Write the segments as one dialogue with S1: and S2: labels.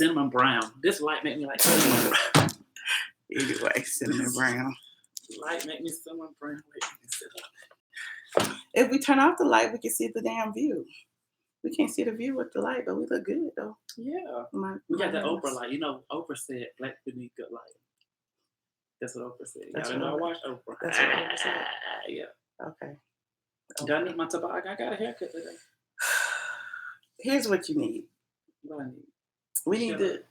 S1: cinnamon brown. This light made me like cinnamon brown.
S2: Anyway, cinnamon brown.
S1: Light make me cinnamon brown.
S2: If we turn off the light, we can see the damn view. We can't see the view with the light, but we look good though.
S1: Yeah. We got the Oprah light. You know, Oprah said black people need good light. That's what Oprah said. Y'all know I watched Oprah.
S2: That's what Oprah said.
S1: Yeah.
S2: Okay.
S1: Do I need my tobacco? I got a haircut today.
S2: Here's what you need.
S1: What I need?
S2: We need to.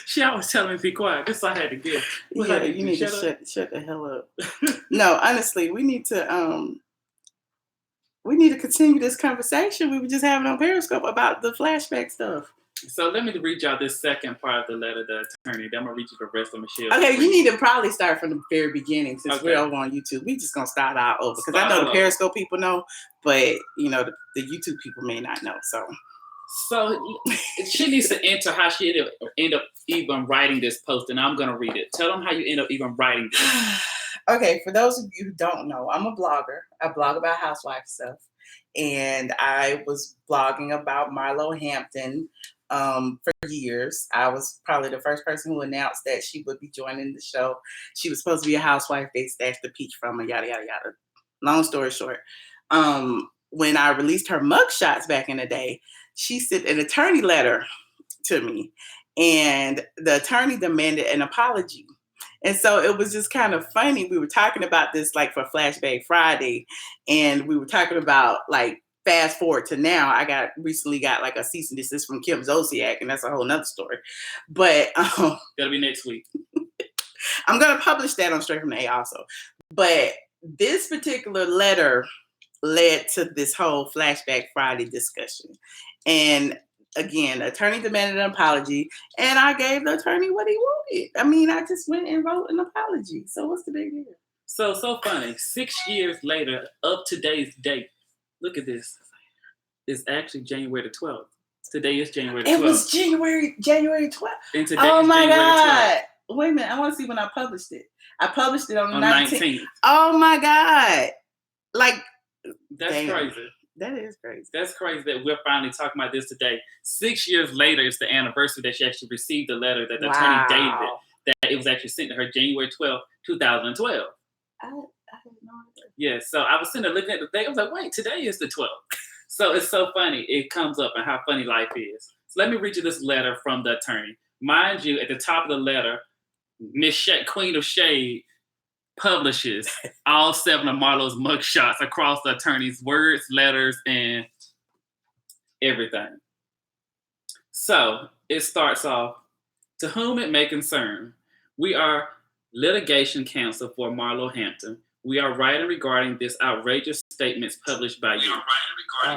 S1: She always telling me to be quiet. This I had to get.
S2: Yeah, you need to shut the hell up. No, honestly, we need to continue this conversation we were just having on Periscope about the flashback stuff.
S1: So let me read y'all this second part of the letter to the attorney. Then I'm gonna read you the rest of Michelle.
S2: Okay, you need to probably start from the very beginning since we're over on YouTube. We just gonna start out over because I know the Periscope people know, but you know the YouTube people may not know.
S1: So she needs to enter how she end up even writing this post, and I'm gonna read it. Tell them how you end up even writing this.
S2: Okay, for those of you who don't know, I'm a blogger. I blog about housewife stuff, and I was blogging about Marlo Hampton for years. I was probably the first person who announced that she would be joining the show. She was supposed to be a housewife. They stashed the peach from her, yada, yada, yada. Long story short, when I released her mugshots back in the day, she sent an attorney letter to me, and the attorney demanded an apology. And so it was just kind of funny. We were talking about this like for Flashback Friday, and we were talking about like fast forward to now. I recently got like a cease and desist from Kim Zolciak, and that's a whole nother story. But
S1: that'll be next week.
S2: I'm gonna publish that on Straight from the A also. But this particular letter led to this whole Flashback Friday discussion. And again, the attorney demanded an apology, and I gave the attorney what he wanted. I mean, I just went and wrote an apology. So what's the big deal?
S1: So funny. 6 years later, of today's date, look at this. It's actually January the 12th. Today is January the 12th.
S2: It was January 12th.
S1: And today
S2: oh
S1: is
S2: my
S1: January
S2: God.
S1: 12th.
S2: Wait a minute. I want to see when I published it. I published it on the
S1: 19th.
S2: Oh my God. Like,
S1: that's crazy.
S2: That is crazy.
S1: That's crazy that we're finally talking about this today. 6 years later, it's the anniversary that she actually received the letter that the attorney dated it. That it was actually sent to her January 12th, 2012.
S2: I didn't know that.
S1: Yeah, so I was sitting there looking at the thing. I was like, wait, today is the 12th. So it's so funny. It comes up and how funny life is. So let me read you this letter from the attorney. Mind you, at the top of the letter, Miss Queen of Shade publishes all 7 of Marlo's mugshots across the attorney's words, letters, and everything. So it starts off, to whom it may concern, we are litigation counsel for Marlo Hampton. We are writing regarding this outrageous statements published by you.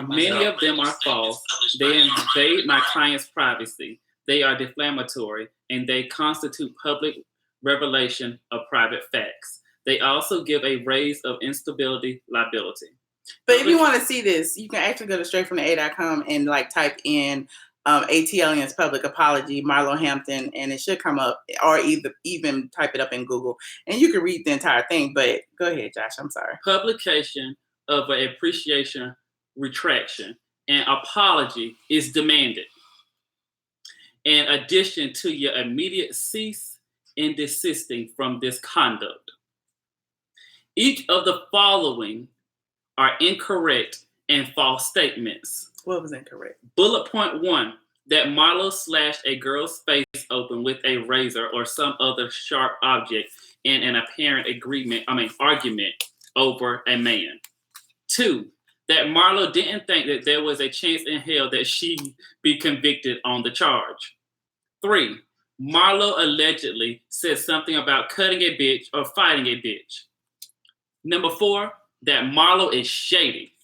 S1: Many of them are false. They invade my client's privacy. They are defamatory, and they constitute public revelation of private facts. They also give a raise of instability liability.
S2: But if you want to see this, you can actually go to straightfromtheA.com and like type in ATLien's public apology, Marlo Hampton, and it should come up, or even type it up in Google, and you can read the entire thing. But go ahead, Josh. I'm sorry.
S1: Publication of an appreciation, retraction, and apology is demanded. In addition to your immediate cease and desisting from this conduct. Each of the following are incorrect and false statements.
S2: What was incorrect?
S1: Bullet point 1, that Marlo slashed a girl's face open with a razor or some other sharp object in an apparent argument over a man. 2, that Marlo didn't think that there was a chance in hell that she'd be convicted on the charge. 3, Marlo allegedly said something about cutting a bitch or fighting a bitch. Number 4, that Marlo is shady.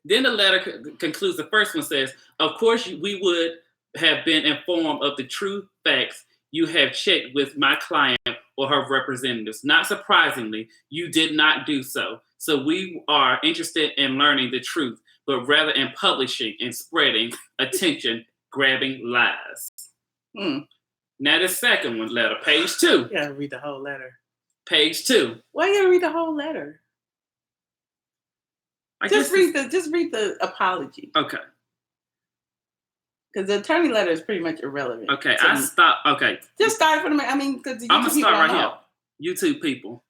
S1: Then the letter concludes. The first one says, of course, we would have been informed of the true facts. You have checked with my client or her representatives. Not surprisingly, you did not do so. So we are interested in learning the truth, but rather in publishing and spreading attention-grabbing lies. Now the second one, letter, page 2.
S2: You gotta read the whole letter.
S1: Page 2.
S2: Why you gotta read the whole letter? Just read the apology.
S1: Okay.
S2: Because the attorney letter is pretty much irrelevant.
S1: Okay, I stopped. Okay.
S2: Just start from the, I mean, because
S1: I'm going to start right here. YouTube people.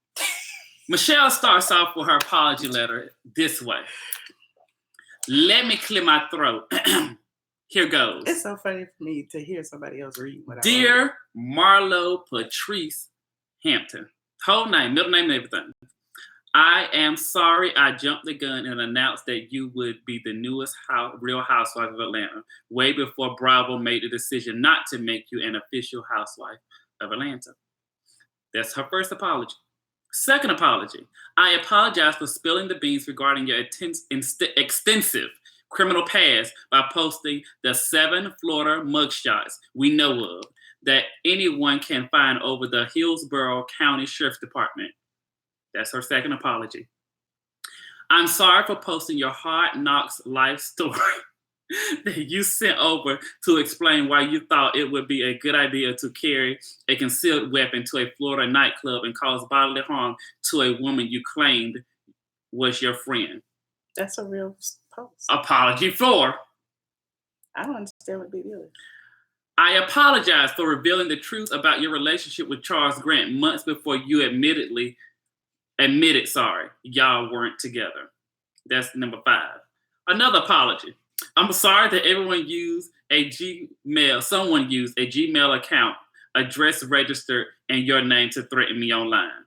S1: Michelle starts off with her apology letter this way. Let me clear my throat. Here goes.
S2: It's so funny for me to hear somebody else read what I wrote.
S1: Dear Marlo Patrice Hampton. Whole name, middle name, and everything. I am sorry I jumped the gun and announced that you would be the newest Real Housewife of Atlanta, way before Bravo made the decision not to make you an official housewife of Atlanta. That's her first apology. Second apology. I apologize for spilling the beans regarding your extensive criminal past by posting the 7 Florida mugshots we know of that anyone can find over the Hillsborough County Sheriff's Department. That's her second apology. I'm sorry for posting your Hard Knocks life story that you sent over to explain why you thought it would be a good idea to carry a concealed weapon to a Florida nightclub and cause bodily harm to a woman you claimed was your friend.
S2: That's a real post.
S1: Apology 4.
S2: I don't understand what the big deal is.
S1: I apologize for revealing the truth about your relationship with Charles Grant months before you admitted y'all weren't together. That's number 5. Another apology. I'm sorry that someone used a Gmail account, address registered, and your name to threaten me online.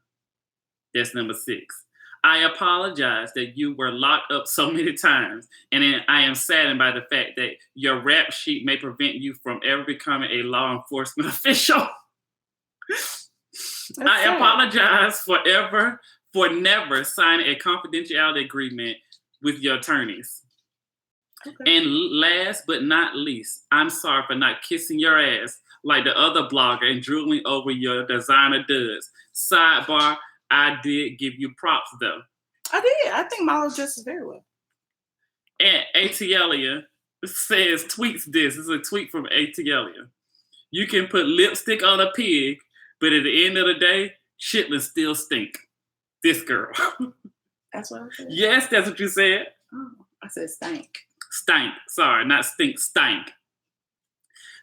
S1: That's number 6. I apologize that you were locked up so many times, and I am saddened by the fact that your rap sheet may prevent you from ever becoming a law enforcement official. I apologize for never signing a confidentiality agreement with your attorneys. Okay. And last but not least, I'm sorry for not kissing your ass like the other blogger and drooling over your designer duds. Sidebar, I did give you props though.
S2: I did. I think Marlo dresses very well.
S1: And ATLien tweets this. This is a tweet from ATLien. You can put lipstick on a pig, but at the end of the day, chitlins still stink. This girl.
S2: That's what I said?
S1: Yes, that's what you said.
S2: Oh, I said stank.
S1: Stank. Sorry, not stink. Stank.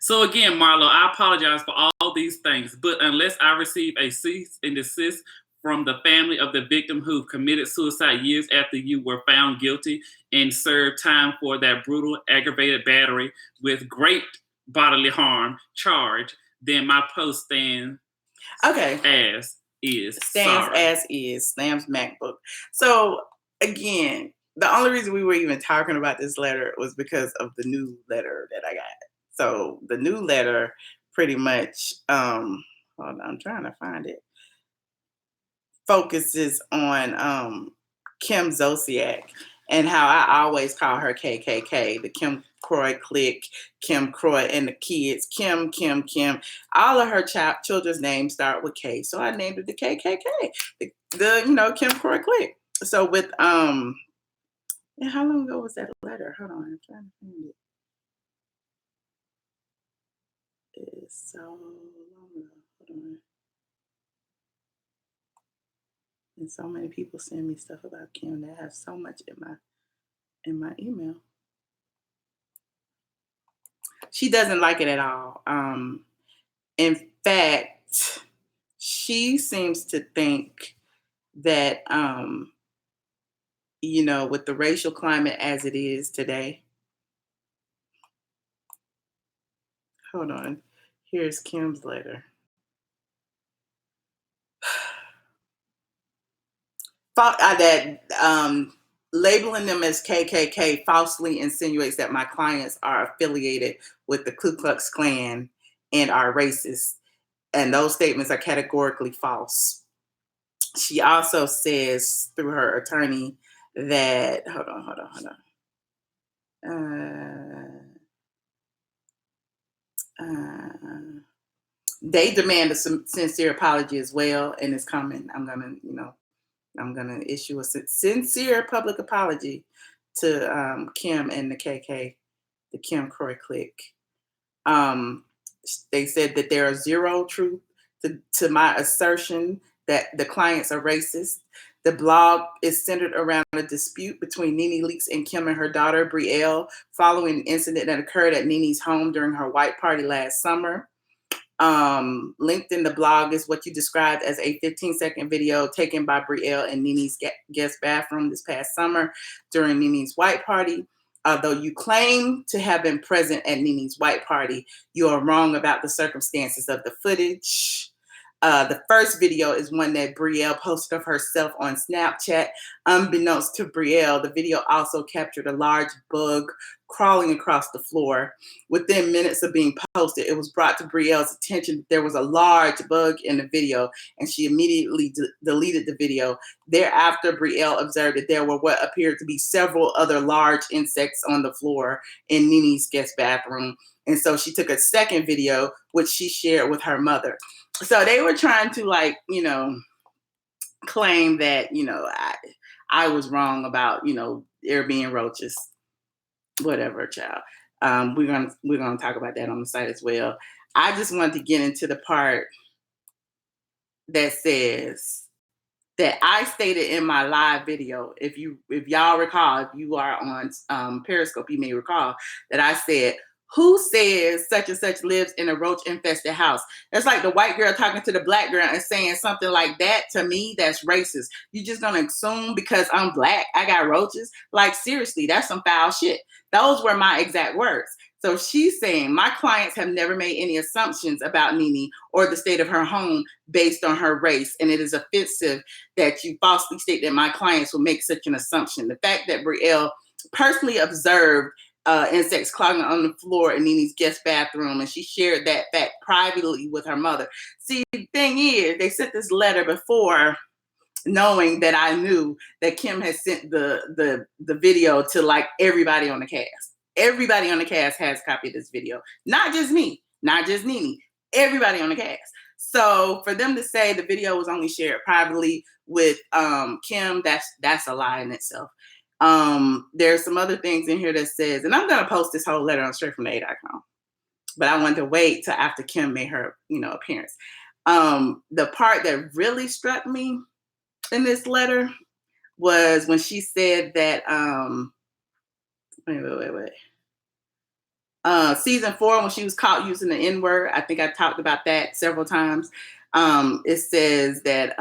S1: So again, Marlo, I apologize for all these things, but unless I receive a cease and desist from the family of the victim who committed suicide years after you were found guilty and served time for that brutal aggravated battery with great bodily harm charge, then my post stands as is.
S2: Sam's MacBook. So again, the only reason we were even talking about this letter was because of the new letter that I got. So the new letter pretty much, hold on, I'm trying to find it, focuses on Kim Zolciak and how I always call her KKK, the Kim Croy clique, Kim Croy and the kids, Kim. All of her children's names start with K, so I named it the KKK, the Kim Croy clique. So with how long ago was that letter? Hold on, I'm trying to find it. It's so long ago. Hold on. And so many people send me stuff about Kim that have so much in my email. She doesn't like it at all. In fact, she seems to think that with the racial climate as it is today. Hold on. Here's Kim's letter. Labeling them as KKK falsely insinuates that my clients are affiliated with the Ku Klux Klan and are racist. And those statements are categorically false. She also says through her attorney that, hold on. They demand a sincere apology as well, and it's coming. I'm gonna issue a sincere public apology to Kim and the KK, the Kim Croy clique. They said that there is zero truth to my assertion that the clients are racist. The blog is centered around a dispute between Nene Leakes and Kim and her daughter, Brielle, following an incident that occurred at Nene's home during her white party last summer. Linked in the blog is what you described as a 15-second video taken by Brielle in Nene's guest bathroom this past summer during Nene's white party. Although you claim to have been present at Nene's white party, you are wrong about the circumstances of the footage. The first video is one that Brielle posted of herself on Snapchat. Unbeknownst to Brielle, the video also captured a large bug crawling across the floor. Within minutes of being posted, it was brought to Brielle's attention that there was a large bug in the video, and she immediately deleted the video. Thereafter, Brielle observed that there were what appeared to be several other large insects on the floor in Nene's guest bathroom. And so she took a second video, which she shared with her mother. So they were trying to, like, you know, claim that, you know, I was wrong about, you know, there being roaches. Whatever, child. We're gonna talk about that on the site as well. I just wanted to get into the part that says that I stated in my live video. If y'all recall, if you are on Periscope, you may recall that I said, who says such and such lives in a roach-infested house? That's like the white girl talking to the black girl and saying something like that. To me, that's racist. You just gonna assume because I'm black, I got roaches? Like, seriously, that's some foul shit. Those were my exact words. So she's saying, my clients have never made any assumptions about Nene or the state of her home based on her race, and it is offensive that you falsely state that my clients will make such an assumption. The fact that Brielle personally observed insects clogging on the floor in Nene's guest bathroom, and she shared that fact privately with her mother. See, the thing is, they sent this letter before knowing that I knew that Kim had sent the video to, like, everybody on the cast. Everybody on the cast has a copy of this video. Not just me, not just Nene, everybody on the cast. So for them to say the video was only shared privately with Kim, that's a lie in itself. There's some other things in here that says, and I'm going to post this whole letter on straightfromthe.com, but I wanted to wait till after Kim made her, you know, appearance. The part that really struck me in this letter was when she said that, season 4, when she was caught using the N-word, I think I talked about that several times. It says that,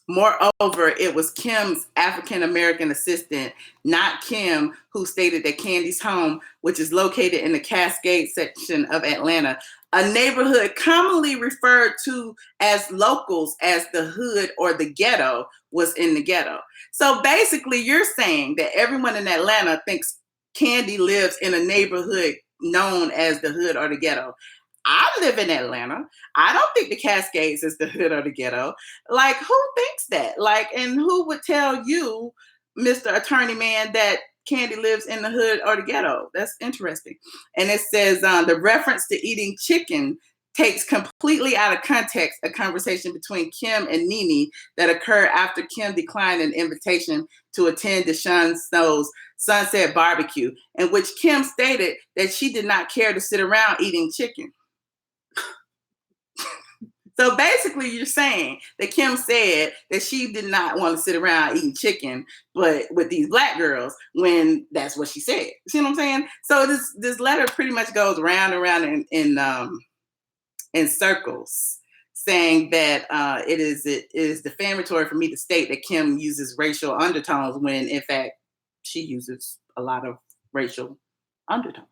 S2: moreover, it was Kim's African-American assistant, not Kim, who stated that Candy's home, which is located in the Cascade section of Atlanta, a neighborhood commonly referred to as locals as the hood or the ghetto, was in the ghetto. So basically, you're saying that everyone in Atlanta thinks Candy lives in a neighborhood known as the hood or the ghetto. I live in Atlanta. I don't think the Cascades is the hood or the ghetto. Like, who thinks that? Like, and who would tell you, Mr. Attorney Man, that Candy lives in the hood or the ghetto? That's interesting. And it says the reference to eating chicken takes completely out of context a conversation between Kim and Nene that occurred after Kim declined an invitation to attend Deshaun Snow's Sunset Barbecue, in which Kim stated that she did not care to sit around eating chicken. So basically, you're saying that Kim said that she did not want to sit around eating chicken, but with these black girls, when that's what she said. See what I'm saying? So this letter pretty much goes round and round in circles, saying that it is defamatory for me to state that Kim uses racial undertones when, in fact, she uses a lot of racial undertones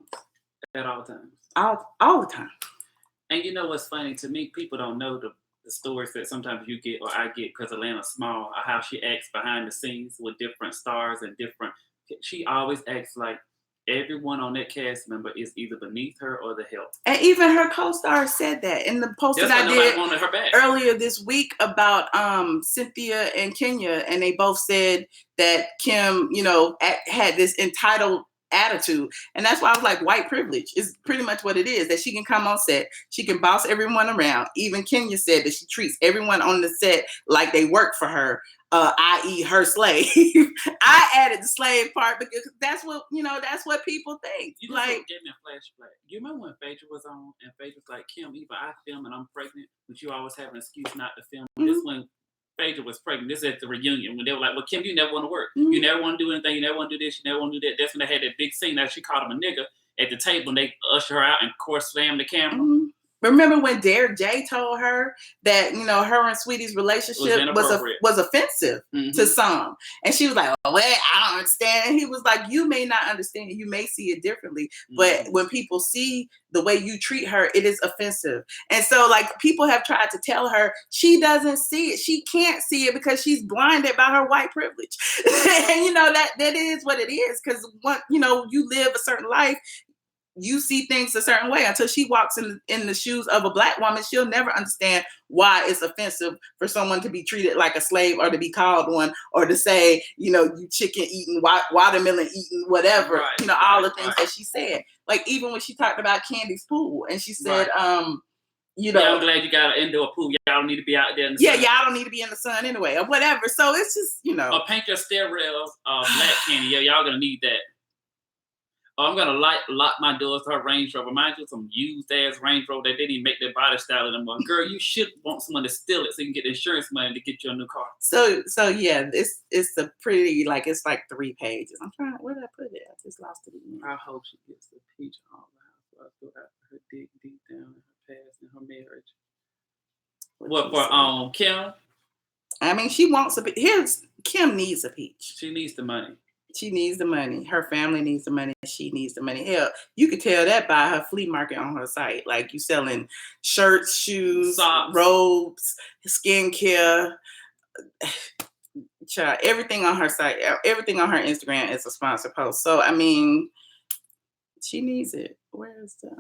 S1: at all times.
S2: All the time.
S1: And you know what's funny to me? People don't know the stories that sometimes you get or I get because Atlanta's small. How she acts behind the scenes with different stars and different. She always acts like everyone on that cast member is either beneath her or the help.
S2: And even her co-star said that in the post that I did earlier this week about Cynthia and Kenya, and they both said that Kim, you know, had this entitled attitude, and that's why I was like, white privilege is pretty much what it is, that she can come on set, she can boss everyone around. Even Kenya said that she treats everyone on the set like they work for her, i.e. her slave. I added the slave part because that's what, you know, that's what people think.
S1: You like getting a flashback. You remember when Phaedra was on and Phaedra was like, Kim, either I film and I'm pregnant, but you always have an excuse not to film. Mm-hmm. This when Phaedra was pregnant. This is at the reunion when they were like, "Well, Kim, you never want to work.
S2: Mhm.
S1: You never want to do anything. You never want to do this. You never want to do that." That's when they had that big scene that she called him a nigga at the table, and they usher her out and, of course, slammed the camera.
S2: Mhm. Remember when Derek J told her that, you know, her and Sweetie's relationship was offensive to some, and she was like, "Oh, well, I don't understand." And he was like, "You may not understand it. You may see it differently, but when people see the way you treat her, it is offensive." And so, like, people have tried to tell her she doesn't see it. She can't see it because she's blinded by her white privilege. And you know that is what it is. Because you know, you live a certain life, you see things a certain way. Until she walks in the shoes of a Black woman, she'll never understand why it's offensive for someone to be treated like a slave, or to be called one, or to say, you know, you chicken eating, watermelon eating, whatever, you know, all the things that she said. Like, even when she talked about Candy's pool, and she said, you know,
S1: "Yeah, I'm glad you got an indoor pool. Y'all don't need to be out there in the
S2: sun.
S1: Yeah,
S2: y'all don't need to be in the sun anyway," or whatever. So it's just, you know.
S1: Or paint your stair rails black, Candy. Yeah, y'all gonna need that. Oh, I'm gonna lock my doors to her Range Rover. Mind you, some used ass Range Rover that didn't even make their body style anymore. Girl, you should want someone to steal it so you can get the insurance money to get you a new car.
S2: So yeah, it's a pretty, like, it's like 3 pages. I'm trying, where did I put it? I just lost it again.
S1: I hope she gets the peach all the house. So I feel her dig deep down in her past and her marriage. What for Kim?
S2: I mean, she wants a. Kim needs a peach.
S1: She needs the money.
S2: She needs the money. Her family needs the money. She needs the money. Hell, you could tell that by her flea market on her site. Like, you selling shirts, shoes, socks, robes, skincare, everything on her site, everything on her Instagram is a sponsored post. So, I mean, she needs it. Where's the...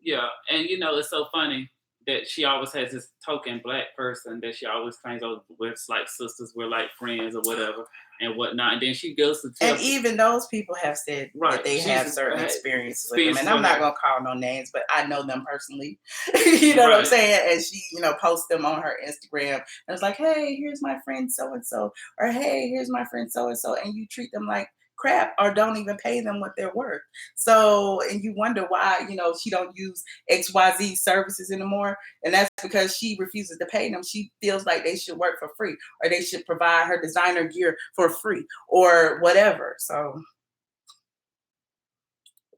S1: Yeah, and you know, it's so funny that she always has this token Black person that she always claims, "Oh, we're like sisters, we're like friends," or whatever and whatnot. And then she goes to tell,
S2: and even those people have said that they have certain experiences with them. And I'm not gonna call no names, but I know them personally. You know what I'm saying? And she, you know, posts them on her Instagram, and it's like, "Hey, here's my friend so and so," or "Hey, here's my friend so and so," and you treat them like crap, or don't even pay them what they're worth. So, and you wonder why, you know, she don't use XYZ services anymore. And that's because she refuses to pay them. She feels like they should work for free, or they should provide her designer gear for free, or whatever. So,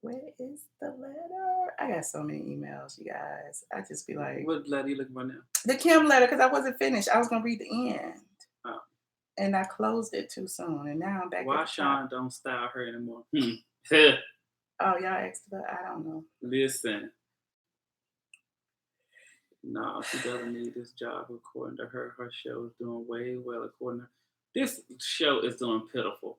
S2: where is the letter? I got so many emails, you guys. I just be like,
S1: what letter you looking for now?
S2: The Kim letter, because I wasn't finished. I was gonna read the end. Oh. And I closed it too soon, and now I'm back.
S1: Why Sean don't style her anymore?
S2: Oh, y'all asked about? I don't know.
S1: Listen. No, she doesn't need this job. According to her, her show is doing way well. According to her, this show is doing pitiful.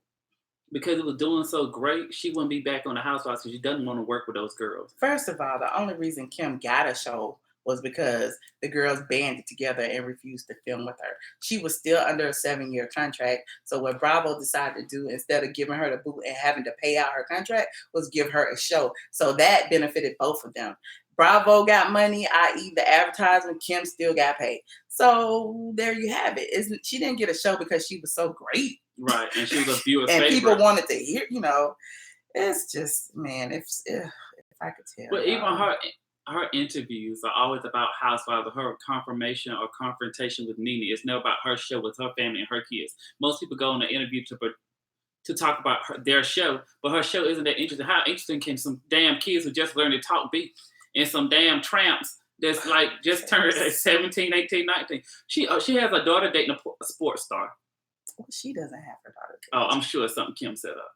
S1: Because it was doing so great, she wouldn't be back on the Housewives because she doesn't want to work with those girls.
S2: First of all, the only reason Kim got a show was because the girls banded together and refused to film with her. She was still under a 7-year contract. So what Bravo decided to do, instead of giving her the boot and having to pay out her contract, was give her a show. So that benefited both of them. Bravo got money, i.e. the advertisement. Kim still got paid. So there you have it. She didn't get a show because she was so great.
S1: Right, and she was a viewer's
S2: and
S1: favorite.
S2: People wanted to hear, you know. It's just, man, if I could tell.
S1: But even her interviews are always about Housewives, or her confirmation or confrontation with Nene. It's never about her show with her family and her kids. Most people go on the interview to talk about their show, but her show isn't that interesting. How interesting can some damn kids who just learned to talk beat, and some damn tramps that's like just turned 17, 18, 19. She has a daughter dating a sports star.
S2: Well, she doesn't have her daughter.
S1: Oh, I'm sure it's something Kim set up.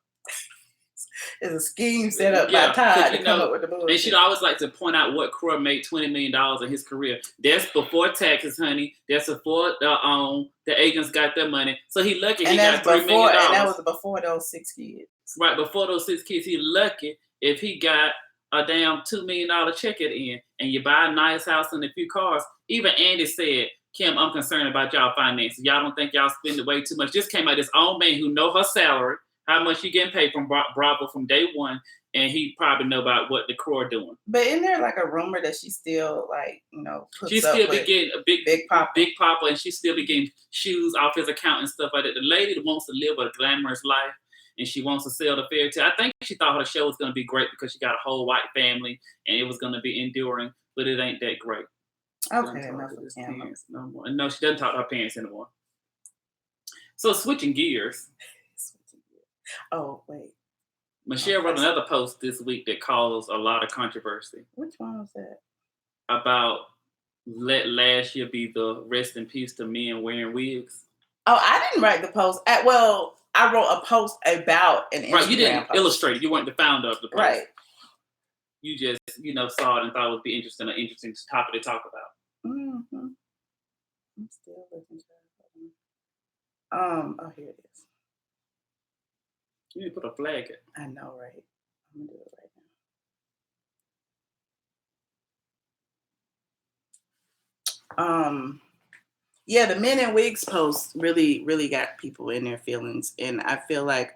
S2: It's a scheme set up by Todd to come up with the bullshit.
S1: And she'd always like to point out what Croy made $20 million in his career. That's before taxes, honey. That's before the agents got their money. So he lucky he got $3 million.
S2: And that was before those 6 kids.
S1: Right, before those 6 kids, he lucky if he got a damn $2 million check at the end. And you buy a nice house and a few cars. Even Andy said, "Kim, I'm concerned about y'all finances. Y'all don't think y'all spend it way too much." Just came out this old man who know her salary, how much she getting paid from Bravo from day one, and he probably know about what the crew are doing.
S2: But isn't there like a rumor that she still, like, you know,
S1: she still be getting a big papa, and she still be getting shoes off his account and stuff like that. The lady that wants to live a glamorous life, and she wants to sell the fairy tale. I think she thought her show was going to be great because she got a whole white family and it was going to be enduring, but it ain't that great.
S2: Okay, enough of
S1: his
S2: Kim.
S1: parents no more. And no, she doesn't talk to her parents anymore. So switching gears.
S2: Oh, wait.
S1: Michelle wrote another post this week that caused a lot of controversy.
S2: Which one was that?
S1: About let last year be the rest in peace to men wearing wigs.
S2: Oh, I didn't write the post. Well, I wrote a post about an Instagram
S1: right. You didn't
S2: post.
S1: illustrate it. You weren't the founder of the post.
S2: Right.
S1: You just saw it and thought it would be an interesting topic to talk about.
S2: Mm-hmm. I'm still looking for it. Oh, here it is.
S1: You need to put a flag in.
S2: I know, right? I'm gonna do it right now. Yeah, the men in wigs post really, really got people in their feelings, and I feel like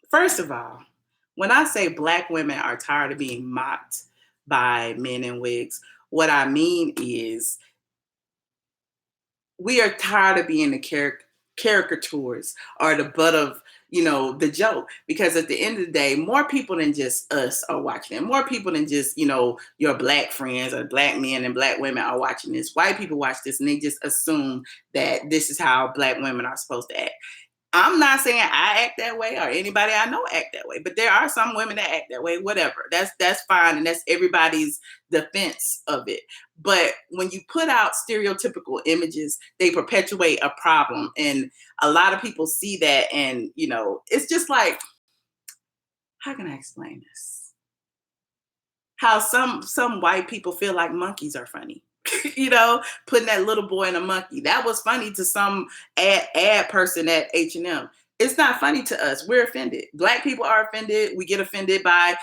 S2: first of all, when I say Black women are tired of being mocked by men in wigs, what I mean is we are tired of being the caricatures or the butt of the joke, because at the end of the day, more people than just us are watching it. More people than just your Black friends or Black men and Black women are watching this. White people watch this and they just assume that this is how Black women are supposed to act. I'm not saying I act that way or anybody I know act that way, but there are some women that act that way. Whatever, that's fine, and that's everybody's defense of it. But when you put out stereotypical images, they perpetuate a problem, and a lot of people see that, and it's just like, how can I explain this? How some white people feel like monkeys are funny. Putting that little boy in a monkey. That was funny to some ad person at H&M. It's not funny to us. We're offended. Black people are offended. We get offended by,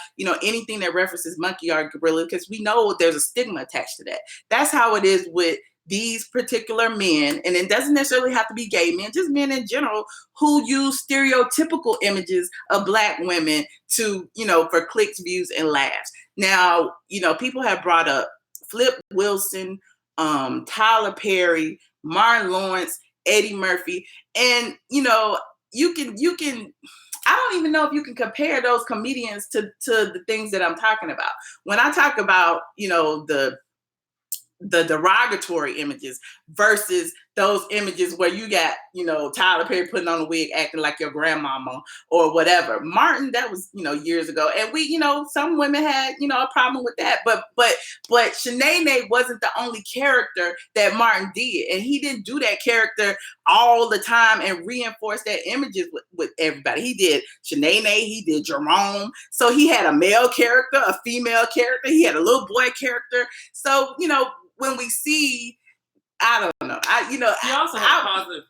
S2: anything that references monkey or gorilla, because we know there's a stigma attached to that. That's how it is with these particular men, and it doesn't necessarily have to be gay men, just men in general who use stereotypical images of Black women to, for clicks, views, and laughs. Now, people have brought up Flip Wilson, Tyler Perry, Martin Lawrence, Eddie Murphy, and you can. I don't even know if you can compare those comedians to the things that I'm talking about. When I talk about the derogatory images versus those images where you got, Tyler Perry putting on a wig acting like your grandmama or whatever. Martin, that was, years ago. And we, some women had, a problem with that. But Shanae wasn't the only character that Martin did. And he didn't do that character all the time and reinforce that images with everybody. He did Shanae, he did Jerome. So he had a male character, a female character. He had a little boy character. So, when we see, I don't know.
S1: He also had positive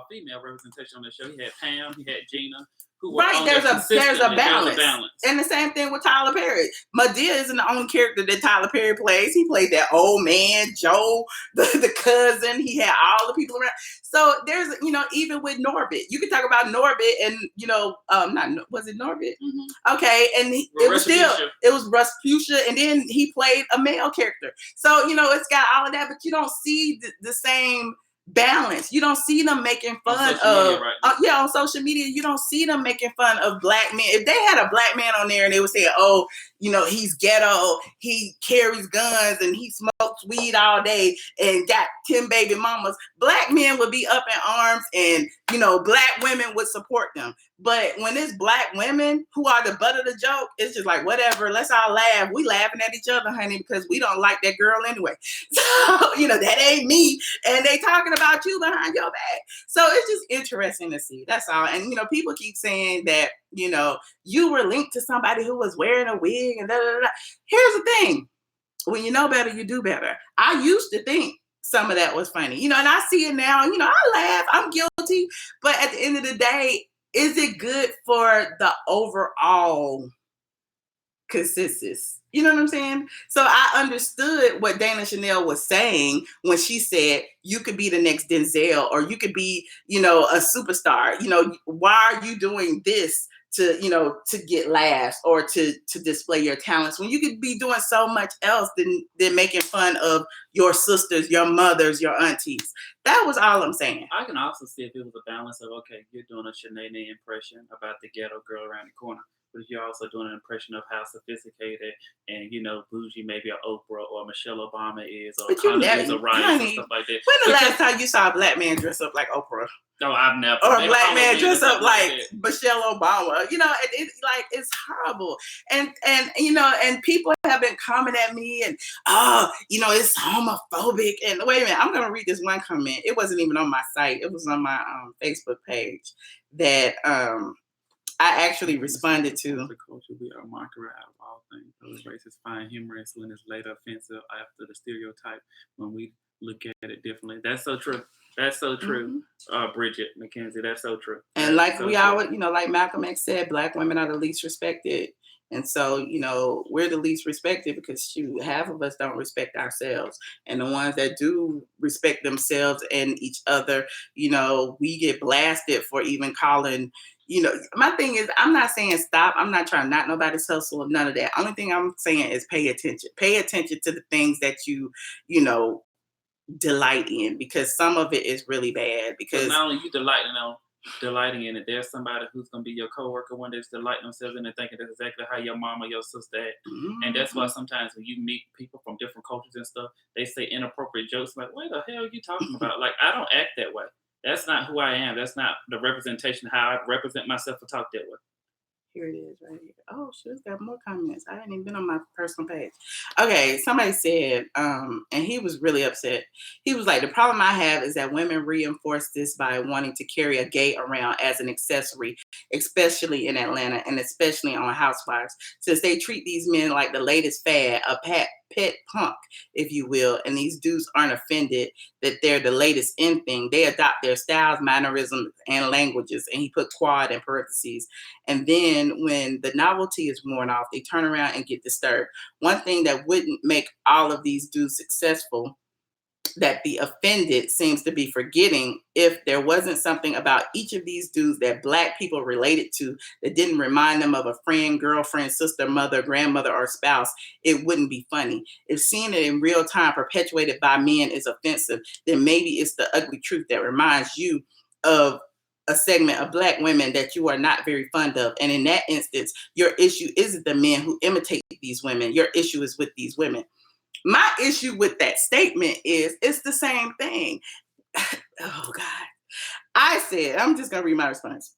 S1: female representation on the show. He had Pam, he had Gina, who were
S2: right. There's a balance. And the same thing with Tyler Perry. Madea isn't the only character that Tyler Perry plays. He played that old man, Joe, the cousin. He had all the people around. So there's, even with Norbit, you can talk about Norbit and, was it Norbit? Mm-hmm. Okay. And it was Rasputia. And then he played a male character. So, it's got all of that, but you don't see the same balance. You don't see them making fun of on social media. You don't see them making fun of Black men. If they had a Black man on there and they would say, oh, he's ghetto, he carries guns and he smokes weed all day and got 10 baby mamas, Black men would be up in arms and Black women would support them. But when it's Black women who are the butt of the joke, it's just like, whatever, let's all laugh. We laughing at each other, honey, because we don't like that girl anyway. So, that ain't me. And they talking about you behind your back. So it's just interesting to see. That's all. And, people keep saying that, you were linked to somebody who was wearing a wig and da, da, da. Here's the thing. When you know better, you do better. I used to think some of that was funny, and I see it now, I laugh, I'm guilty. But at the end of the day, is it good for the overall consensus? You know what I'm saying? So I understood what Dana Chanel was saying when she said you could be the next Denzel or you could be, a superstar. Why are you doing this to get laughs or to display your talents when you could be doing so much else than making fun of your sisters, your mothers, your aunties? That was all I'm saying.
S1: I can also see if it was a balance of, okay, you're doing a Shanae impression about the ghetto girl around the corner. but you're also doing an impression of how sophisticated and bougie maybe a Oprah or Michelle Obama is, or
S2: But you never,
S1: Condoleezza Rice and
S2: honey,
S1: stuff like that.
S2: when the
S1: Because
S2: last time you saw a black man dress up like Oprah?
S1: no, I've never.
S2: Or a
S1: Maybe
S2: black man
S1: Halloween or
S2: dress up
S1: something
S2: like
S1: that.
S2: Michelle Obama? It's horrible. And and people have been coming at me and it's homophobic. And wait a minute, I'm gonna read this one comment. It wasn't even on my site. It was on my Facebook page that I actually responded to.
S1: The culture, we are mockery out of all things. Those races find humorous when it's later offensive after the stereotype when we look at it differently. That's so true. That's so true. Bridget McKenzie, that's so true.
S2: And like we always, like Malcolm X said, black women are the least respected. And so, we're the least respected because half of us don't respect ourselves. And the ones that do respect themselves and each other, we get blasted for even calling, my thing is, I'm not saying stop. I'm not trying to knock nobody's hustle or none of that. Only thing I'm saying is pay attention. Pay attention to the things that you delight in, because some of it is really bad. Because
S1: not only you delighting in it, there's somebody who's going to be your coworker one day that's delighting themselves in it, thinking that's exactly how your mom or your sister act. And that's why sometimes when you meet people from different cultures and stuff, they say inappropriate jokes like, what the hell are you talking about? Like, I don't act that way. That's not who I am. That's not the representation of how I represent myself or talk that way.
S2: Here it is right here. Oh, shit, it's got more comments. I hadn't even been on my personal page. Okay, somebody said, and he was really upset. He was like, the problem I have is that women reinforce this by wanting to carry a gay around as an accessory, especially in Atlanta and especially on Housewives, since they treat these men like the latest fad, a pet punk, if you will, and these dudes aren't offended that they're the latest in thing. They adopt their styles, mannerisms, and languages, and he put quad in parentheses. And then when the novelty is worn off, they turn around and get disturbed. One thing that wouldn't make all of these dudes successful that the offended seems to be forgetting, if there wasn't something about each of these dudes that black people related to that didn't remind them of a friend, girlfriend, sister, mother, grandmother, or spouse, it wouldn't be funny. If seeing it in real time perpetuated by men is offensive, then maybe it's the ugly truth that reminds you of a segment of black women that you are not very fond of. And in that instance, your issue isn't the men who imitate these women. Your issue is with these women. My issue with that statement is it's the same thing. Oh, God. I said, I'm just going to read my response.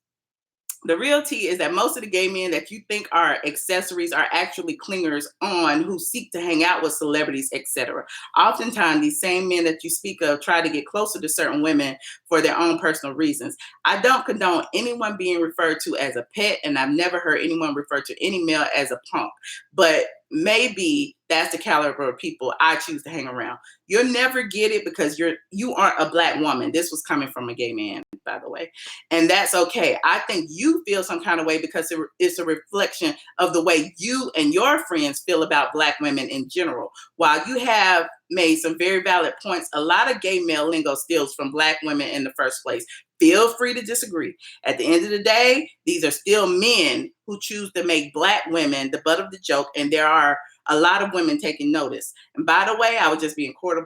S2: The real tea is that most of the gay men that you think are accessories are actually clingers on who seek to hang out with celebrities, etc. Oftentimes, these same men that you speak of try to get closer to certain women for their own personal reasons. I don't condone anyone being referred to as a pet, and I've never heard anyone refer to any male as a punk. But maybe that's the caliber of people I choose to hang around. You'll never get it because you aren't a black woman. This was coming from a gay man, by the way. And that's okay. I think you feel some kind of way because it's a reflection of the way you and your friends feel about black women in general. While you have made some very valid points, a lot of gay male lingo steals from black women in the first place. Feel free to disagree. At the end of the day, these are still men who choose to make black women the butt of the joke, and there are a lot of women taking notice. And by the way, I was just being cordial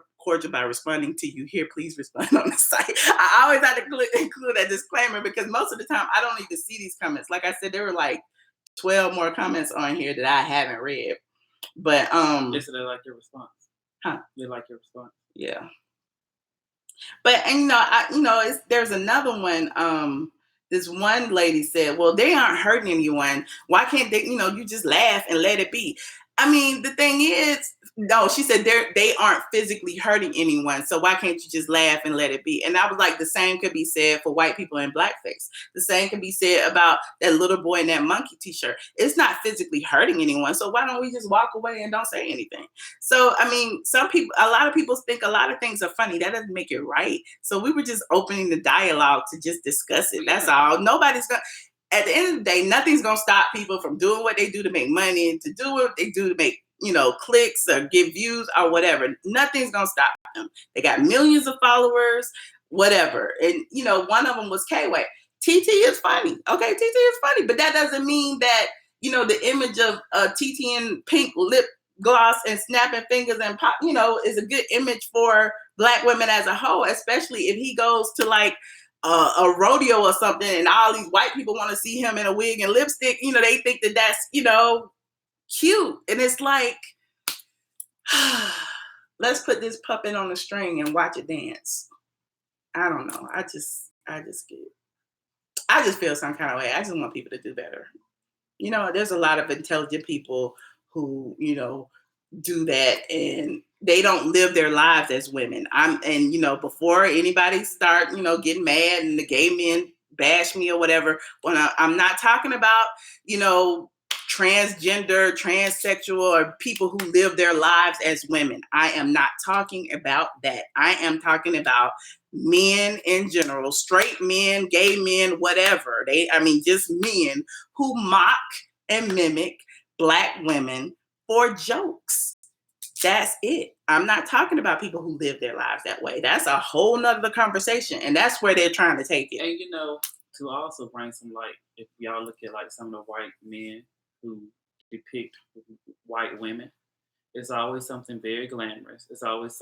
S2: by responding to you here. Please respond on the site. I always have to include a disclaimer because most of the time I don't even see these comments. Like I said, there were like 12 more comments on here that I haven't read. But
S1: yes, they like your response.
S2: Huh?
S1: They like your response.
S2: Yeah. But and there's another one. This one lady said, "Well, they aren't hurting anyone. Why can't they? You just laugh and let it be." I mean, the thing is, no, she said they aren't physically hurting anyone. So why can't you just laugh and let it be? And I was like, the same could be said for white people in blackface. The same can be said about that little boy in that monkey t-shirt. It's not physically hurting anyone. So why don't we just walk away and don't say anything? So, I mean, a lot of people think a lot of things are funny. That doesn't make it right. So we were just opening the dialogue to just discuss it. That's all. Nobody's going to. At the end of the day, nothing's going to stop people from doing what they do to make money and to do what they do to make, clicks or get views or whatever. Nothing's going to stop them. They got millions of followers, whatever. And, one of them was K-Way. TT is funny. Okay, TT is funny. But that doesn't mean that, the image of TT in pink lip gloss and snapping fingers and pop, is a good image for black women as a whole, especially if he goes to like a rodeo or something, and all these white people want to see him in a wig and lipstick. They think that that's cute, and it's like, let's put this puppet on a string and watch it dance. I don't know. I just feel some kind of way. I just want people to do better. There's a lot of intelligent people who, do that, and they don't live their lives as women. Before anybody start, getting mad and the gay men bash me or whatever, I'm not talking about, transgender, transsexual, or people who live their lives as women. I am not talking about that. I am talking about men in general, straight men, gay men, whatever. Just men who mock and mimic Black women for jokes. That's it. I'm not talking about people who live their lives that way. That's a whole nother conversation, and that's where they're trying to take it.
S1: And to also bring some light, if y'all look at like some of the white men who depict white women, it's always something very glamorous. It's always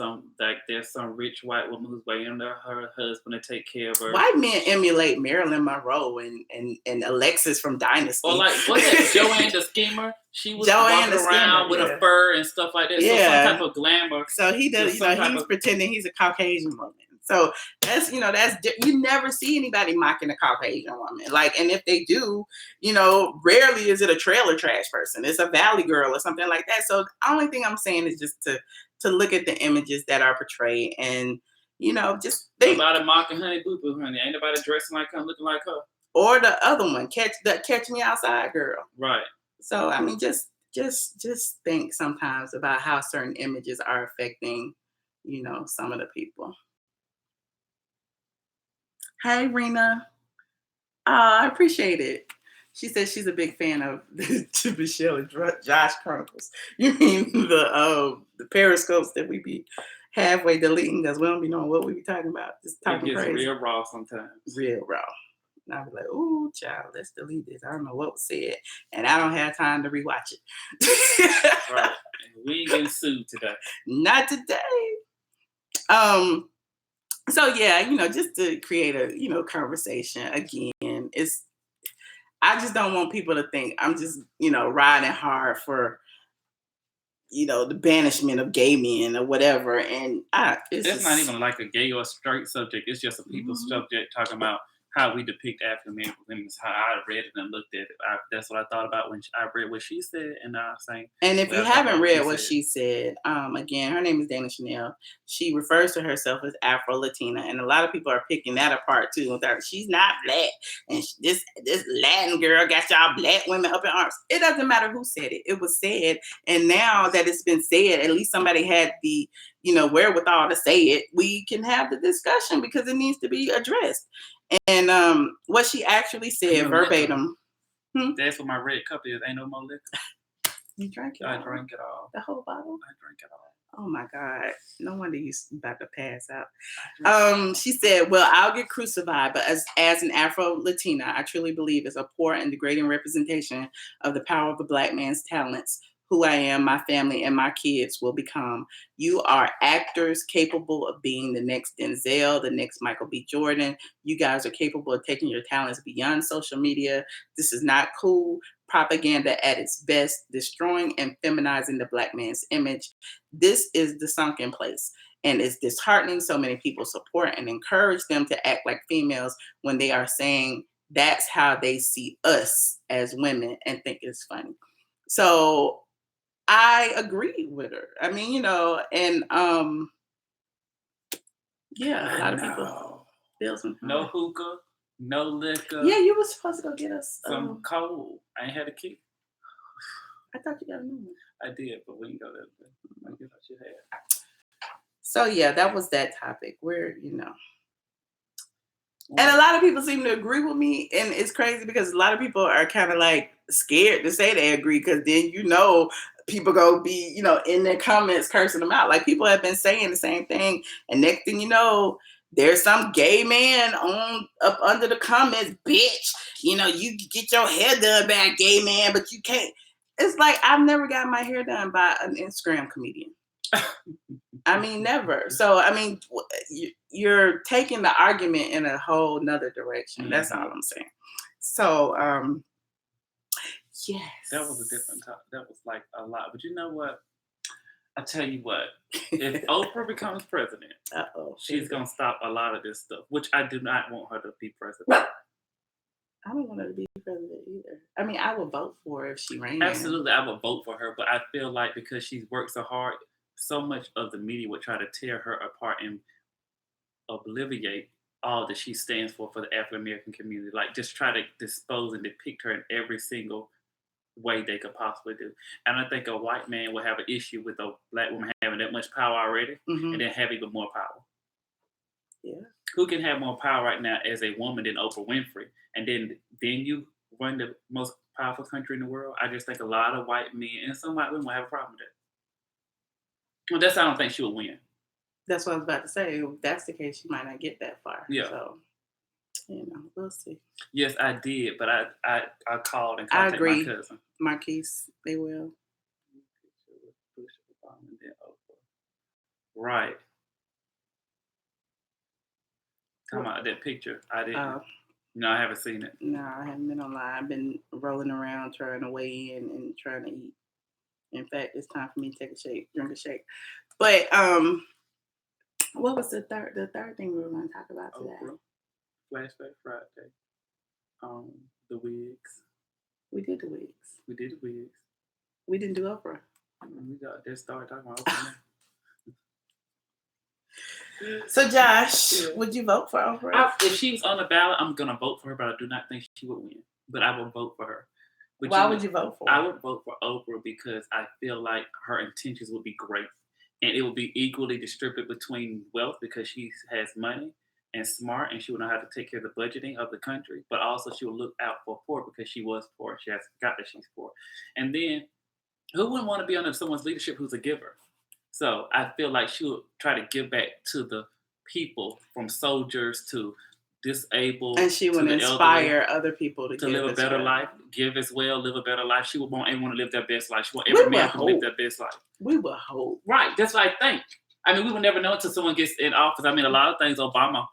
S1: there's some rich white woman who's waiting on her husband to take care of her.
S2: White men emulate Marilyn Monroe and Alexis from Dynasty.
S1: Or like, what's that, Joanne the Schemer? She was walking around with a fur and stuff like that. Yeah. So some type of glamour.
S2: So he does, he's pretending he's a Caucasian woman. So that's you never see anybody mocking a Caucasian woman. And if they do, rarely is it a trailer trash person. It's a valley girl or something like that. So the only thing I'm saying is just to look at the images that are portrayed and, just think.
S1: Nobody mocking Honey Boo Boo Honey. Ain't nobody dressing like her, looking like her.
S2: Or the other one, Catch Me Outside girl.
S1: Right.
S2: So, just think sometimes about how certain images are affecting, some of the people. Hey, Rena. I appreciate it. She says she's a big fan of the Michelle and Josh Chronicles. You mean the periscopes that we be halfway deleting because we don't be knowing what we be talking about. Just talking crazy.
S1: It's real raw sometimes.
S2: Real raw. And I'll be like, ooh, child, let's delete this. I don't know what was said. And I don't have time to rewatch
S1: it. Right. We ain't getting sued today.
S2: Not today. So yeah, just to create a, conversation again, I just don't want people to think I'm just, riding hard for, the banishment of gay men or whatever. And
S1: it's not even like a gay or straight subject. It's just a people subject talking about how we depict African American women. How I read it and looked at it. That's what I thought about when I read what she said. And I was saying.
S2: And if you haven't read what she said, again, her name is Dana Chanel. She refers to herself as Afro-Latina. And a lot of people are picking that apart too. She's not Black. And this Latin girl got y'all Black women up in arms. It doesn't matter who said it. It was said. And now that it's been said, at least somebody had the, wherewithal to say it. We can have the discussion because it needs to be addressed. And what she actually said verbatim.
S1: That's what my red cup is. Ain't no more liquor.
S2: You drank it?
S1: I drank it all.
S2: The whole bottle?
S1: I drank it all.
S2: Oh my God. No wonder you're about to pass out. She said, well, I'll get crucified, but as an Afro-Latina, I truly believe it's a poor and degrading representation of the power of a Black man's talents, who I am, my family, and my kids will become. You are actors capable of being the next Denzel, the next Michael B. Jordan. You guys are capable of taking your talents beyond social media. This is not cool. Propaganda at its best, destroying and feminizing the Black man's image. This is the sunken place. And it's disheartening so many people support and encourage them to act like females when they are saying that's how they see us as women and think it's funny. So I agree with her. I mean, and yeah, a lot of people feel some.
S1: No hookah, no liquor.
S2: Yeah, you were supposed to go get us
S1: some cold. I ain't had a key.
S2: I thought you got a new one.
S1: I did, but we can go there. I guess I should have.
S2: So yeah, that was that topic where, and a lot of people seem to agree with me, and it's crazy because a lot of people are kind of like scared to say they agree because then people go be in their comments cursing them out. Like people have been saying the same thing, and next thing you know, there's some gay man up under the comments, bitch. You get your hair done by a gay man, but you can't. It's like I've never got my hair done by an Instagram comedian. I mean, never. So, I mean, you're taking the argument in a whole nother direction. That's all I'm saying. So, yes.
S1: That was a different topic. That was like a lot. But you know what? I tell you what, if Oprah becomes president, she's gonna stop a lot of this stuff, which I do not want her to be president.
S2: I don't want her to be president either. I mean, I would vote for her if she ran.
S1: Absolutely, I would vote for her, but I feel like because she's worked so hard, so much of the media would try to tear her apart and obliviate all that she stands for the African American community. Like just try to dispose and depict her in every single way they could possibly do. And I think a white man would have an issue with a black woman having that much power already and then have even more power.
S2: Yeah.
S1: Who can have more power right now as a woman than Oprah Winfrey? And then you run the most powerful country in the world? I just think a lot of white men and some white women will have a problem with that. Well, that's why I don't think she would win.
S2: That's what I was about to say. If that's the case, she might not get that far.
S1: Yeah.
S2: So, we'll see.
S1: Yes, I did, but I called and contacted my cousin.
S2: Marquise, they will.
S1: Right. Talking about that picture. I didn't. No, I haven't seen it.
S2: No, I haven't been online. I've been rolling around trying to weigh in and trying to eat. In fact, it's time for me to take a shake, drink a shake. But what was the third thing we were going to talk about today?
S1: Oprah. Flashback Friday. The Wigs.
S2: We did the Wigs.
S1: We did the Wigs.
S2: We didn't do Oprah.
S1: We got there started talking about Oprah.
S2: So Josh, would you vote for Oprah?
S1: If she's on the ballot, I'm gonna vote for her, but I do not think she would win. But I will vote for her. But
S2: why would you vote for her?
S1: I would vote for Oprah because I feel like her intentions would be great. And it would be equally distributed between wealth because she has money and smart and she would know how to take care of the budgeting of the country. But also she will look out for poor because she was poor. She has got that she's poor. And then who wouldn't want to be under someone's leadership who's a giver? So I feel like she would try to give back to the people, from soldiers to disabled.
S2: And she would inspire other people to
S1: live a better life, give as well, live a better life. She would want everyone to live their best life. She would want every man to live their best life.
S2: We would hope.
S1: Right, that's what I think. I mean, we would never know until someone gets in office. I mean, a lot of things Obama,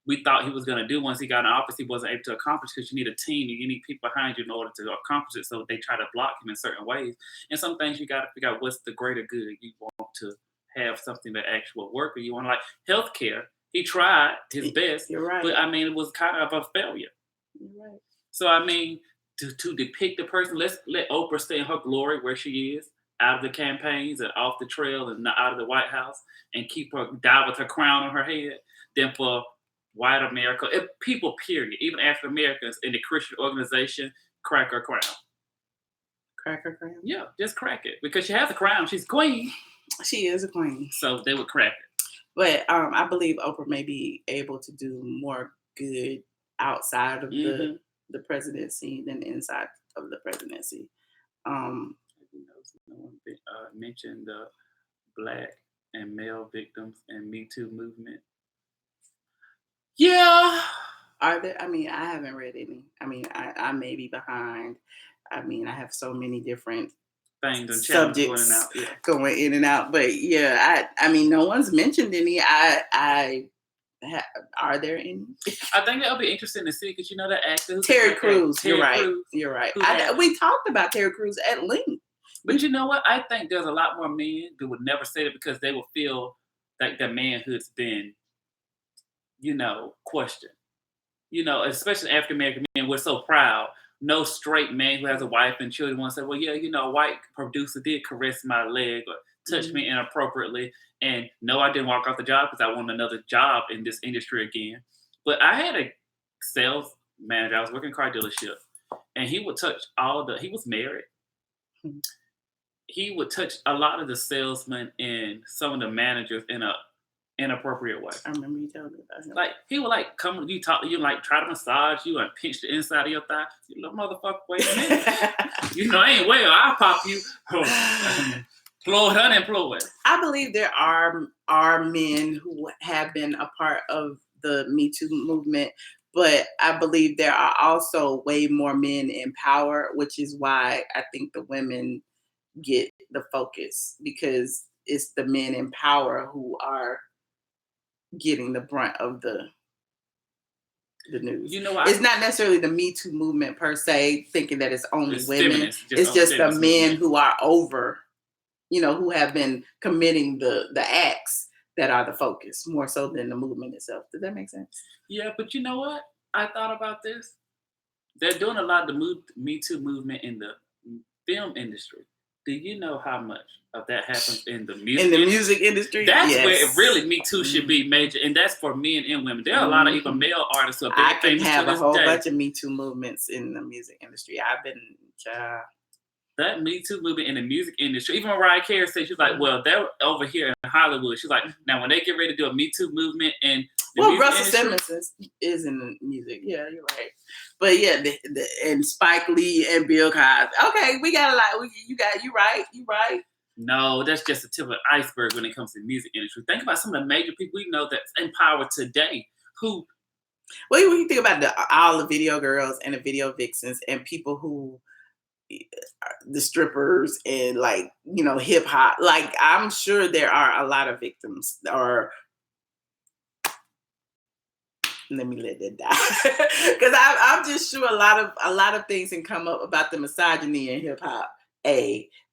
S1: we thought he was going to do once he got in office, he wasn't able to accomplish because you need a team and you need people behind you in order to accomplish it. So they try to block him in certain ways. And some things you got to figure out what's the greater good. You want to have something that actually work, or you want to like healthcare. He tried his best,
S2: You're right.
S1: But I mean, it was kind of a failure.
S2: You're right.
S1: So I mean, to depict the person, let's let Oprah stay in her glory where she is, out of the campaigns and off the trail and out of the White House, and keep her down with her crown on her head. Then for white America, people, period, even African Americans in the Christian organization, crack her crown.
S2: Crack her crown?
S1: Yeah, just crack it because she has a crown. She's queen.
S2: She is a queen.
S1: So they would crack it.
S2: But I believe Oprah may be able to do more good outside of the presidency than inside of the presidency.
S1: No one mentioned the Black and male victims and Me Too movement. Yeah.
S2: Are there? I mean, I haven't read any. I mean, I may be behind. I mean, I have so many different
S1: things and
S2: subjects
S1: going
S2: in and out. But yeah, I mean, no one's mentioned any. Are there any?
S1: I think that'll be interesting to see because you know the actor
S2: Terry Crews. You're right. We talked about Terry Crews at length.
S1: But you know what? I think there's a lot more men that would never say it because they will feel like their manhood's been, questioned. Especially African American men, we're so proud. No straight man who has a wife and children wants to say, well, yeah, a white producer did caress my leg or touch me inappropriately. And no, I didn't walk off the job because I wanted another job in this industry again. But I had a sales manager. I was working car dealership. And he would touch he was married. Mm-hmm. He would touch a lot of the salesmen and some of the managers in a inappropriate way.
S2: I remember you telling me about him.
S1: Like he would come to you, talk to you, try to massage you and pinch the inside of your thigh. You little motherfucker, wait a minute. I ain't well. I'll pop you. Employed, unemployed.
S2: I believe there are men who have been a part of the Me Too movement, but I believe there are also way more men in power, which is why I think the women get the focus because it's the men in power who are getting the brunt of the news.
S1: You know,
S2: it's not necessarily the Me Too movement per se, thinking that it's only women. It's just the men
S1: movement.
S2: who are over, who have been committing the acts that are the focus more so than the movement itself. Does that make sense?
S1: Yeah, but you know what? I thought about this. They're doing a lot of the Me Too movement in the film industry. Do you know how much of that happens in the music
S2: industry?
S1: That's
S2: yes.
S1: where it really Me Too should be major, and that's for men and women. There are a lot of even male artists who are
S2: I can
S1: famous
S2: have
S1: to
S2: a
S1: this
S2: whole
S1: day.
S2: bunch of Me Too movements in the music industry. I've been
S1: that Me Too movement in the music industry. Even Mariah Carey said, she's like, well, they're over here in Hollywood. She's like, now when they get ready to do a Me Too movement in the music
S2: Russell
S1: industry,
S2: Simmons is in the music. Yeah, you're right. But yeah, and Spike Lee and Bill Cosby. Okay, we got a lot. You right.
S1: No, that's just the tip of the iceberg when it comes to the music industry. Think about some of the major people we know that's in power today who.
S2: Well, when you think about all the video girls and the video vixens and people who, the strippers and hip hop, I'm sure there are a lot of victims. Or let me let that die, because I'm just sure a lot of things can come up about the misogyny in hip hop.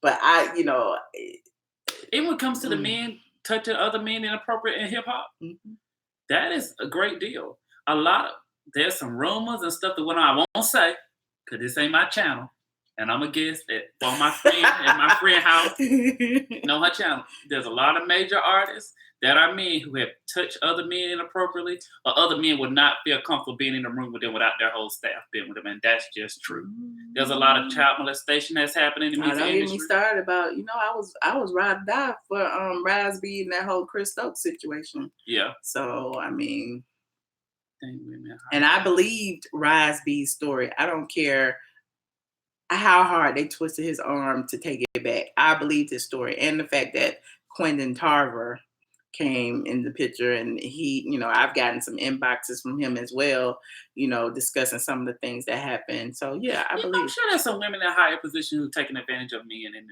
S2: But
S1: even when it comes to the men touching other men inappropriate in hip hop, that is a great deal. There's some rumors and stuff that I won't say, because this ain't my channel, and I'm a guest on my friend at my friend house. Know her channel. There's a lot of major artists that are men who have touched other men inappropriately, or other men would not feel comfortable being in the room with them without their whole staff being with them, and that's just true. There's a lot of child molestation that's happening in the music industry.
S2: Don't get me started about, I was ride or die for Raz-B and that whole Chris Stokes situation.
S1: Yeah.
S2: So I mean, and I believed Raz-B's story. I don't care how hard they twisted his arm to take it back. I believed his story, and the fact that Quentin Tarver came in the picture, and he, I've gotten some inboxes from him as well, discussing some of the things that happened. So yeah, I believe.
S1: I'm sure there's some women in higher positions who taking advantage of men in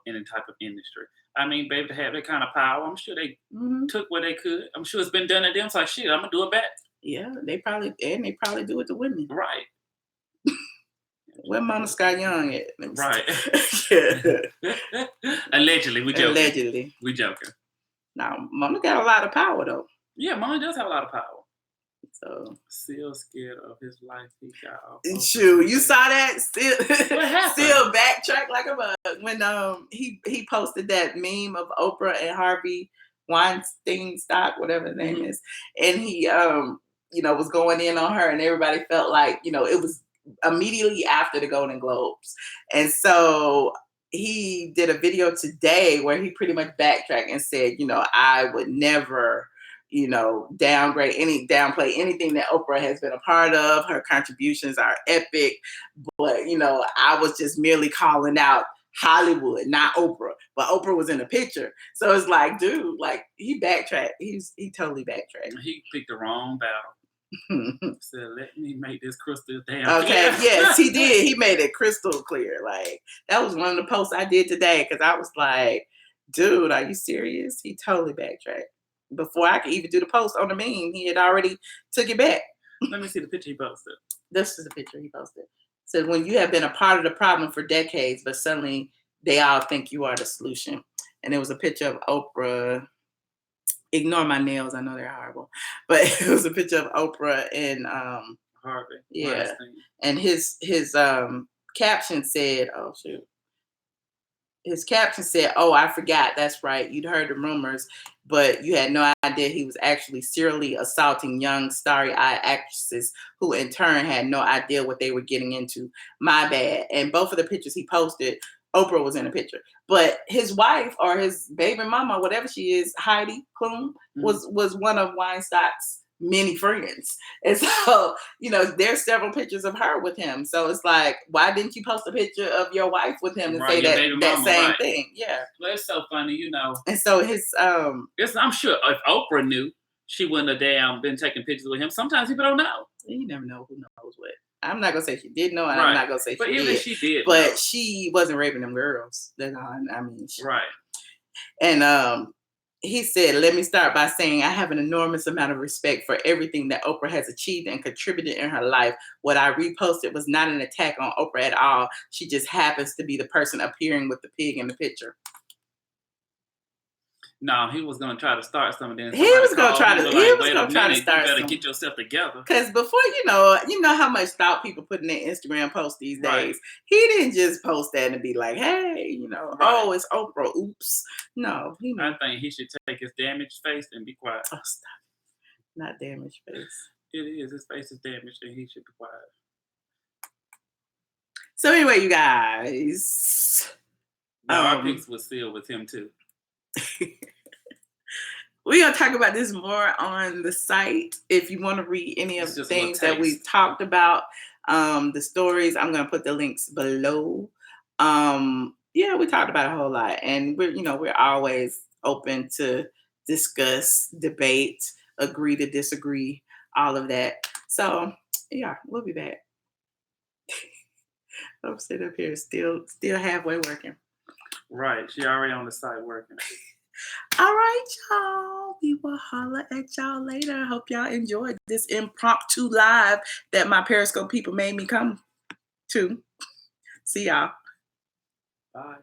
S1: any type of industry. I mean, baby, to have that kind of power, I'm sure they took what they could. I'm sure it's been done to them. So like, shit, I'm gonna do it back.
S2: Yeah, they probably do it to women.
S1: Right.
S2: Where Mona Scott Young at?
S1: Right. Allegedly, we joking.
S2: Allegedly.
S1: We joking.
S2: Now, Mona got a lot of power, though.
S1: Yeah, Mona does have a lot of power.
S2: So,
S1: still scared of his life. He got off.
S2: Shoot, you saw that?
S1: What happened?
S2: Still backtrack like a bug. When he posted that meme of Oprah and Harvey Weinstein, whatever his name is, and he was going in on her, and everybody felt like it was immediately after the Golden Globes, and so he did a video today where he pretty much backtracked and said, I would never, downplay anything that Oprah has been a part of. Her contributions are epic, but I was just merely calling out Hollywood, not Oprah. But Oprah was in the picture, so it's like, dude, he backtracked. He totally backtracked.
S1: He picked the wrong battle. So let me make this crystal damn
S2: clear.
S1: Okay,
S2: yes, he did. He made it crystal clear. That was one of the posts I did today, because I was like, dude, are you serious? He totally backtracked. Before I could even do the post on the meme, he had already took it back.
S1: Let me see the picture he posted.
S2: This is the picture he posted. So when you have been a part of the problem for decades, but suddenly they all think you are the solution. And it was a picture of Oprah. Ignore my nails. I know they're horrible. But it was a picture of Oprah and
S1: Harvey.
S2: Yeah. And his caption said, oh shoot. His caption said, "Oh, I forgot. That's right. You'd heard the rumors, but you had no idea he was actually serially assaulting young, starry-eyed actresses who in turn had no idea what they were getting into. My bad." And both of the pictures he posted, Oprah was in the picture. But his wife, or his baby mama, whatever she is, Heidi Klum, was one of Weinstein's many friends. And so, there's several pictures of her with him. So it's like, why didn't you post a picture of your wife with him and say that same thing? Yeah.
S1: Well, it's so funny,
S2: And so his
S1: I'm sure if Oprah knew, she wouldn't have been taking pictures with him. Sometimes people don't know.
S2: You never know who knows what. I'm not gonna say she did know, and I'm not gonna say
S1: she did.
S2: But she wasn't raping them girls. That's all. I mean,
S1: right.
S2: And he said, "Let me start by saying I have an enormous amount of respect for everything that Oprah has achieved and contributed in her life. What I reposted was not an attack on Oprah at all. She just happens to be the person appearing with the pig in the picture."
S1: No, he was gonna try to start something. Then
S2: He
S1: somebody
S2: was gonna
S1: called
S2: try
S1: him,
S2: to.
S1: was
S2: He
S1: like,
S2: was
S1: "Wait a
S2: gonna try to
S1: minute, you
S2: start
S1: better
S2: some.
S1: get yourself together."
S2: Because before, you know how much thought people put in their Instagram posts these
S1: Right.
S2: days. He didn't just post that and be like, "Hey,
S1: Right.
S2: oh, it's Oprah. Oops." No, he knew.
S1: I think he should take his damaged face and be quiet.
S2: Oh, stop. Not damaged face.
S1: It is. His face is damaged, and he should be quiet.
S2: So anyway, you guys,
S1: Now, our picks was sealed with him too.
S2: we're gonna talk about this more on the site. If you want to read any of
S1: It's
S2: the
S1: just a little
S2: things that we
S1: taste.
S2: talked about, the stories, I'm gonna put the links below. Yeah, we talked about a whole lot, and we're always open to discuss, debate, agree to disagree, all of that. So yeah, we'll be back. I'm sitting up here still halfway working.
S1: Right. She already on the site working.
S2: All right, y'all. We will holler at y'all later. Hope y'all enjoyed this impromptu live that my Periscope people made me come to. See y'all.
S1: Bye.